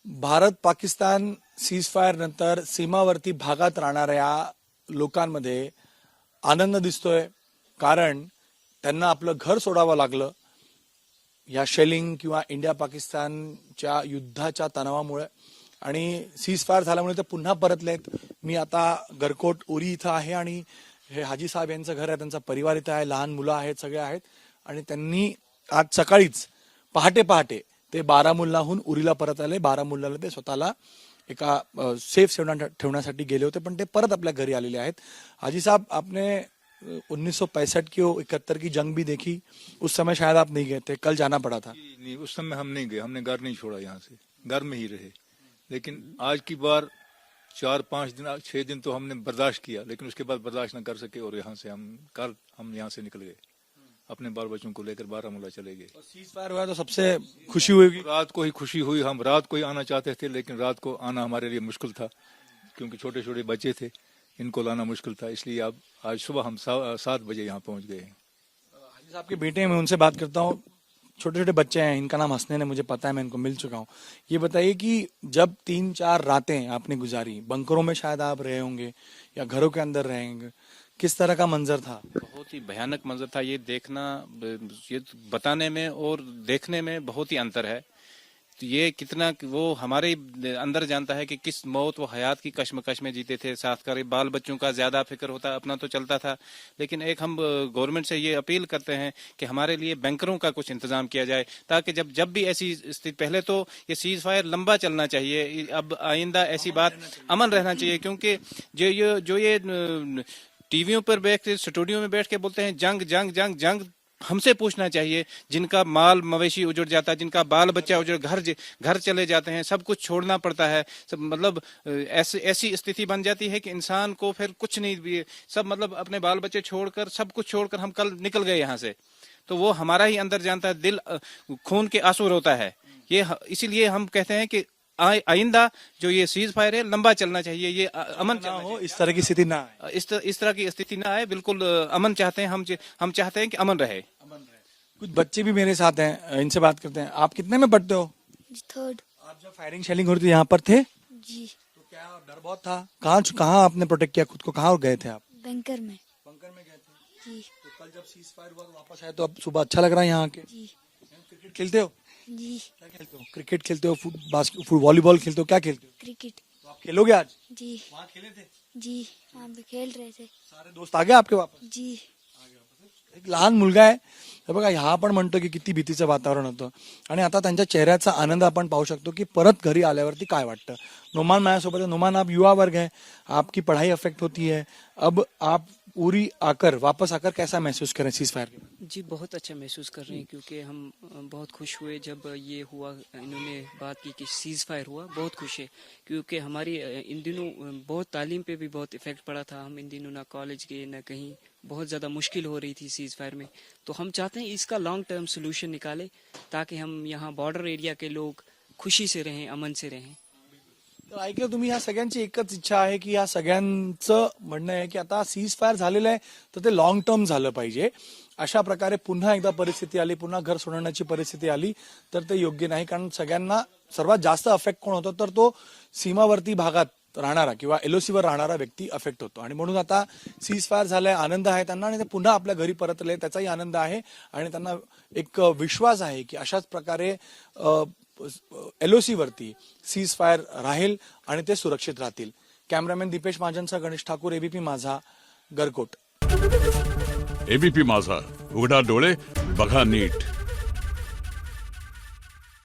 Bharat Pakistan ceasefire नंतर सीमावर्ती भागात राहणाऱ्या लोकांमध्ये आनंद दिसतोय, कारण त्यांना आपलं घर सोडावं लागलं या शेलिंग किंवा इंडिया पाकिस्तानच्या युद्धाच्या तणावामुळे, आणि सीजफायर झाल्यामुळे ते पुन्हा परतलेत. मी आता गरकोट उरी इथं आहे आणि हे हाजी साहेब यांचं घर आहे, त्यांचा परिवार इथं आहे, लहान मुलं आहेत, सगळे आहेत. आणि त्यांनी आज सकाळीच पहाटे पहाटे ते बारामुल्लाहून उरीला परत आले. बारामुल्लाला ते स्वतःला एका सेफ ठेवण्यासाठी गेले होते, पण ते परत आपल्या घरी आलेले आहेत. हाजी साहब, आपने 1965 की 71 की जंग भी देखी, उस समय शायद आप नहीं गए थे, कल जाना पड़ा था. नहीं, उस समय हम नहीं गए, हमने घर नहीं छोड़ा, यहाँ से घर में ही रहे. लेकिन आज की बार 4-5 दिन 6 दिन तो हमने बर्दाश्त किया, लेकिन उसके बाद बर्दाश्त न कर सके और यहाँ से हम यहाँ से निकल गए. अपने बाल बच्चों को लेकर बारामूला चले गए. सीज फायर हुआ तो सबसे खुशी हुई. रात को ही खुशी हुई, हम रात को ही आना चाहते थे, लेकिन रात को आना हमारे लिए मुश्किल था, क्योंकि छोटे छोटे बच्चे थे, इनको लाना मुश्किल था. इसलिए अब आज सुबह हम 7 बजे यहाँ पहुँच गए हैं. हाजी साहब के बेटे हैं, मैं उनसे बात करता हूँ. छोटे छोटे बच्चे हैं, इनका नाम हसनैन है, मुझे पता है, मैं इनको मिल चुका हूँ. ये बताइए कि जब 3-4 रातें आपने गुजारी, बंकरों में शायद आप रहे होंगे या घरों के अंदर रहेंगे, किस तरह का मंजर था? बहुत ही भयानक मंजर था. ये देखना, ये बताने में और देखने में बहुत ही अंतर है. तो ये कितना वो हमारे अंदर जानता है कि किस मौत व हयात की कश्मकश में जीते थे. साथ कर बाल बच्चों का ज्यादा फिक्र होता, अपना तो चलता था. लेकिन एक हम गवर्नमेंट से ये अपील करते हैं कि हमारे लिए बैंकरों का कुछ इंतजाम किया जाए, ताकि जब भी ऐसी स्थिति, पहले तो ये सीज फायर लंबा चलना चाहिए, अब आइंदा ऐसी बात अमन रहना चाहिए. क्योंकि जो ये टीवियों पर बैठ के, स्टूडियो में बैठ के बोलते हैं जंग जंग जंग जंग, हमसे पूछना चाहिए. जिनका माल मवेशी उजड़ जाता है, जिनका बाल बच्चा उजड़ घर चले जाते हैं, सब कुछ छोड़ना पड़ता है. सब मतलब ऐसी स्थिति बन जाती है कि इंसान को फिर कुछ नहीं भी, सब मतलब अपने बाल बच्चे छोड़कर, सब कुछ छोड़कर हम कल निकल गए यहाँ से. तो वो हमारा ही अंदर जानता है, दिल खून के आंसू रोता है. ये इसीलिए हम कहते हैं कि आइंदा जो ये सीज फायर है लंबा चलना चाहिए, ये अमन ना हो, इस तरह की स्थिति ना आए. इस तरह की स्थिति ना आए. बिल्कुल अमन चाहते हैं हम चाहते हैं कि अमन रहे. कुछ बच्चे भी मेरे साथ हैं, इनसे बात करते हैं. आप कितने में पढ़ते हो? 3rd. आप जब फायरिंग शेलिंग हो रही थी यहाँ पर थे, जी. तो क्या डर बहुत था? कहाँ आपने प्रोटेक्ट किया खुद को? कहाँ गए थे आप? बैंकर में. बंकर में गए थे. जी. तो कल जब सीज फायर हुआ तो वापस आए, तो अब सुबह अच्छा लग रहा है यहाँ आके? जी. क्रिकेट खेलते हो? जी. क्या खेलते हो? क्रिकेट खेलते हो, वॉलीबॉल खेलते हो, क्या खेलते हो? क्रिकेट. तो आप खेलोगे आज? जी. वहाँ खेले थे? जी. वहाँ पे खेल रहे थे. सारे दोस्त आ गए आपके वापस? जी. एक लहान मुलगा आहे, हे बघा, ह्या पण म्हणतो की किती भीतीचं वातावरण होतं, आणि आता त्यांच्या चेहऱ्याचा आनंद आपण पाहू शकतो की परत घरी आल्यावरती काय वाटतं. नोमान माझ्यासोबत आहे. नोमान, आप युवा वर्ग है, आपकी पढ़ाई अफेक्ट होती है, अब आप उरी वापस आकर कैसा महसूस करें सीज फायर के? जी, बहुत अच्छा महसूस कर रहे हैं, क्योंकि हम बहुत खुश हुए जब ये हुआ, इन्होंने बात की कि सीज फायर हुआ. बहुत खुश है, क्योंकि हमारी इन दिनों बहुत तालीम पे भी बहुत इफेक्ट पड़ा था. हम इन दिनों ना कॉलेज गए ना कहीं, बहुत ज़्यादा मुश्किल हो रही थी सीज फायर में. तो हम चाहते हैं इसका लॉन्ग टर्म सोल्यूशन निकाले, ताकि हम यहाँ बॉर्डर एरिया के लोग खुशी से रहें, अमन से रहें. तर ऐकलं तुम्ही, या सगळ्यांची एकच इच्छा आहे की या सगळ्यांचं म्हणणं आहे की आता सीज फायर झालेलं आहे तर ते लॉंग टर्म झालं पाहिजे. अशा प्रकारे पुन्हा एकदा परिस्थिती आली, पुन्हा घर सोडण्याची परिस्थिती आली तर ते योग्य नाही. कारण सगळ्यांना सर्वात जास्त अफेक्ट कोण होतो तर तो सीमावर्ती भागात राहणारा किंवा LOC वर राहणारा व्यक्ती अफेक्ट होतो. आणि म्हणून आता सीज फायर झालाय, आनंद आहे त्यांना, आणि ते पुन्हा आपल्या घरी परतले, त्याचाही आनंद आहे. आणि त्यांना एक विश्वास आहे की अशाच प्रकारे LOC वरती सीज फायर राहील आणि ते सुरक्षित राहतील. कॅमेरामॅन दीपेश महाजनसह गणेश ठाकूर, ABP माझा, गरकोट. ABP माझा, उघडा डोळे बघा नीट.